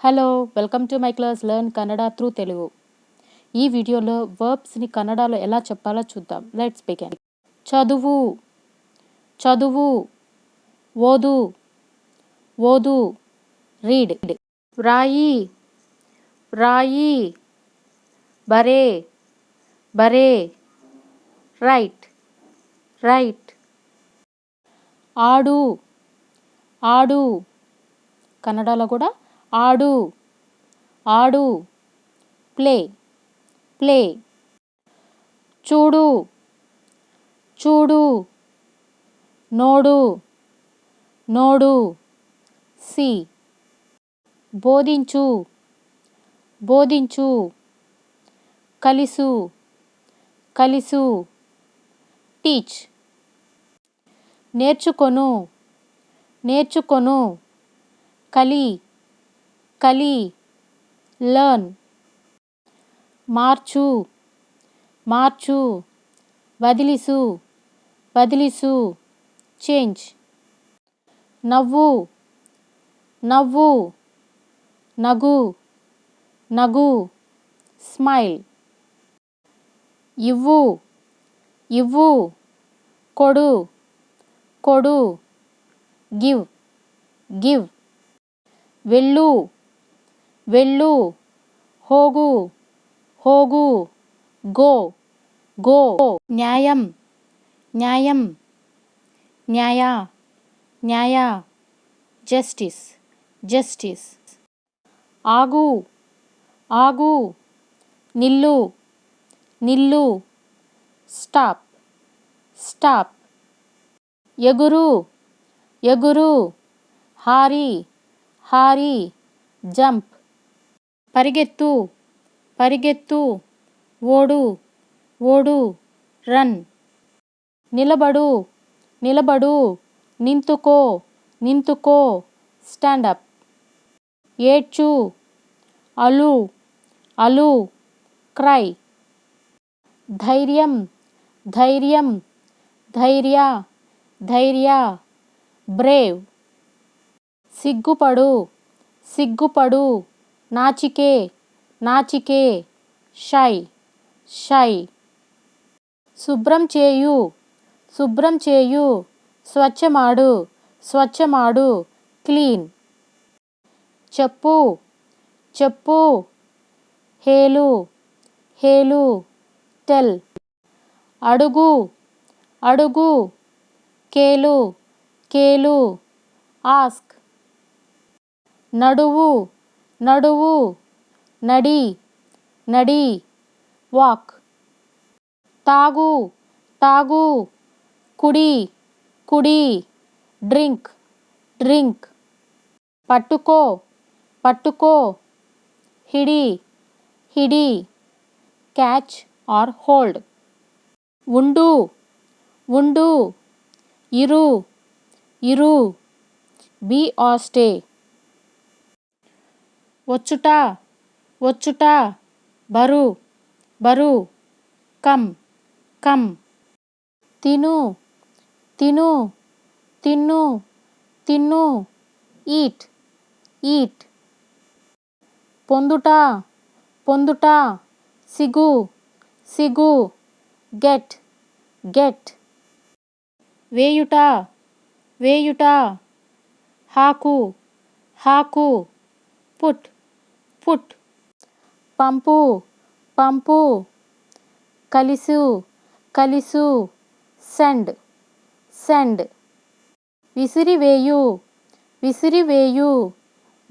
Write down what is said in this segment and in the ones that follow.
Hello welcome to my class learn Kannada through Telugu. ఈ వీడియోలో వర్బ్స్ని కన్నడలో ఎలా చెప్పాలో చూద్దాం. Let's begin. చదువు, చదువు, ఓదు, ఓదు, రీడ్. రాయి, రాయి, బరే, బరే, రైట్, రైట్. ఆడు, ఆడు, కన్నడలో కూడా ఆడు, ఆడు, ప్లే, ప్లే. చూడు, చూడు, నోడు, నోడు, సి. బోధించు, బోధించు, కలిసు, కలిసు, టీచ్. నేర్చుకొను, నేర్చుకొను, కలి, కలి, లర్న్. మార్చు, మార్చు, వదిలిసు, వదిలిసు, చేంజ్. నవ్వు, నవ్వు, నగు, నగు, స్మైల్. ఇవ్వు, ఇవ్వు, కొడు, కొడు, గివ్, గివ్. వెళ్ళు, వెళ్ళు, ಹೋಗು, ಹೋಗು, గో, గో. న్యాయం, న్యాయం, న్యాయ, న్యాయ, జస్టిస్, జస్టిస్. ఆగు, ఆగు, నిల్లు, నిల్లు, స్టాప్, స్టాప్. ఎగురు, ఎగురు, హారి, హారి, జంప్. పరిగెత్తు, పరిగెత్తు, ఓడు, ఓడు, రన్. నిలబడు, నిలబడు, నింతుకో, నింతుకో, స్టాండప్. ఏడ్చు, అలు, అలు, క్రై. ధైర్యం, ధైర్యం, ధైర్య, ధైర్య, బ్రేవ్. సిగ్గుపడు, సిగ్గుపడు, నాచికే, నాచికే, షై, షై. శుభ్రం చేయు, శుభ్రం చేయు, స్వచ్ఛమాడు, స్వచ్ఛమాడు, క్లీన్. చెప్పు, చెప్పు, హేలు, హేలు, టెల్. అడుగు, అడుగు, కేలు, కేలు, ఆస్క్. నడువు, నడువు, నడి, నడి, వాక్. తాగు, తాగు, కుడి, కుడి, డ్రింక్, డ్రింక్. పట్టుకో, పట్టుకో, హిడి, హిడి, క్యాచ్ ఆర్ హోల్డ్. ఉండు, ఉండు, ఇరు, ఇరు, బీ ఆర్ స్టే. వచ్చుట, వచ్చుట, బరు, బరు, కమ్, కమ్. తిను, తిను, తిన్ను, తిన్ను, ఈట్, ఈట్. పొందుట, పొందుట, సిగు, సిగు, గెట్, గెట్. వేయుట, వేయుట, హాకు, హాకు, పుట్, పుట్. పంపు, పంపు, కలిసు, కలిసు, సెండ్, సెండ్. విసిరివేయు, విసిరివేయు,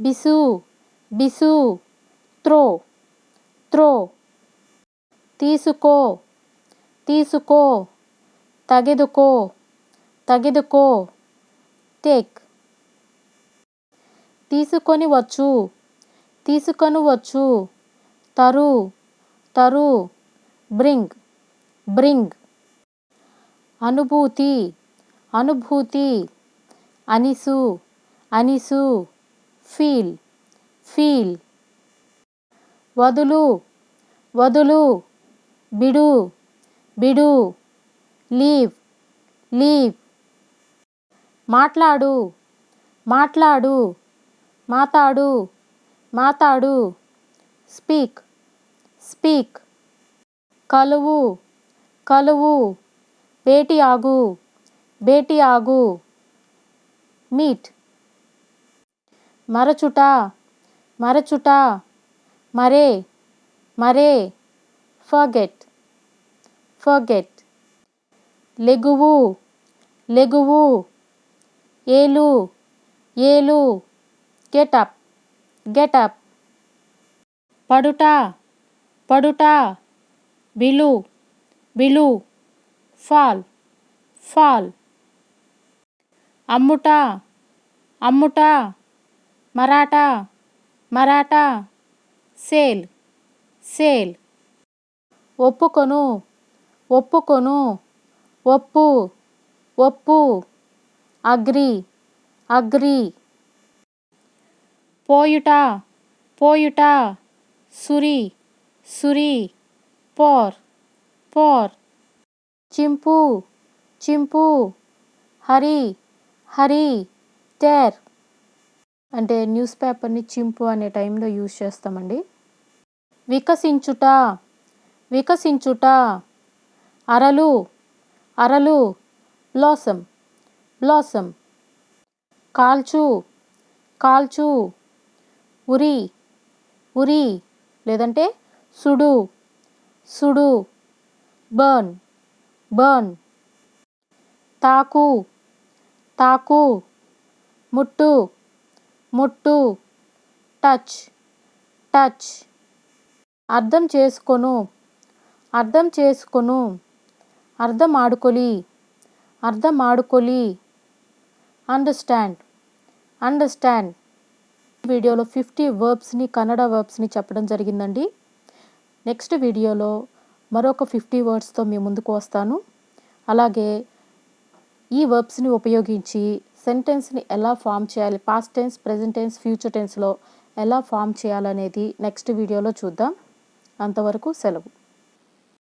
బిసు, బిసు, త్రో, త్రో. తీసుకో, తీసుకో, తగెదుకో, తగెదుకో, టేక్. తీసుకొని వచ్చు, తీసుకొని వచ్చు, తరు, తరు, బ్రింగ్, బ్రింగ్. అనుభూతి, అనుభూతి, అనిసు, అనిసు, ఫీల్, ఫీల్. వదులు, వదులు, బిడు, బిడు, లీవ్, లీవ్. మాట్లాడు, మాట్లాడు, మాతాడు, మాతాడు, స్పీక్, స్పీక్. కలువు, కలువు, భేటీ ఆగు, భేటీ ఆగు, మీట్. మరచుట, మరచుట, మరే, మరే, ఫర్గెట్, ఫర్గెట్. లెగువు, లెగువు, ఏలు, ఏలు, గెట్ అప్, గెట్ అప్. పడుట, పడుట, బిలు, బిలు, ఫాల్, ఫాల్. అమ్ముట, అమ్ముట, మరాఠా, మరాఠా, సేల్, సేల్. ఒప్పుకొను, ఒప్పుకొను, ఒప్పు, ఒప్పు, అగ్రి, అగ్రి. పోయుట, పోయుట, సురి, సురి, పోర్, పోర్. చింపు, చింపు, హరి, హరి, టేర్. అంటే న్యూస్ పేపర్ని చింపు అనే టైంలో యూజ్ చేస్తామండి. వికసించుట, వికసించుట, అరలు, అరలు, బ్లాసమ్, బ్లాసమ్. కాల్చు, కాల్చు, ఉరి, ఉరి, లేదంటే సుడు, సుడు, బర్న్, బర్న్. తాకు, తాకు, ముట్టు, ముట్టు, టచ్, టచ్. అర్థం చేసుకొను, అర్థం చేసుకొను, అర్థం ఆడుకొలి, అర్థం ఆడుకొలి, అండర్స్టాండ్, అండర్స్టాండ్. ఈ వీడియోలో 50 వర్బ్స్ని కన్నడ వర్బ్స్ని చెప్పడం జరిగిందండి. నెక్స్ట్ వీడియోలో మరొక 50 వర్డ్స్తో మీ ముందుకు వస్తాను. అలాగే ఈ వర్బ్స్ని ఉపయోగించి సెంటెన్స్ని ఎలా ఫామ్ చేయాలి, past tense, present tense, future టెన్స్లో ఎలా ఫామ్ చేయాలనేది నెక్స్ట్ వీడియోలో చూద్దాం. అంతవరకు సెలవు.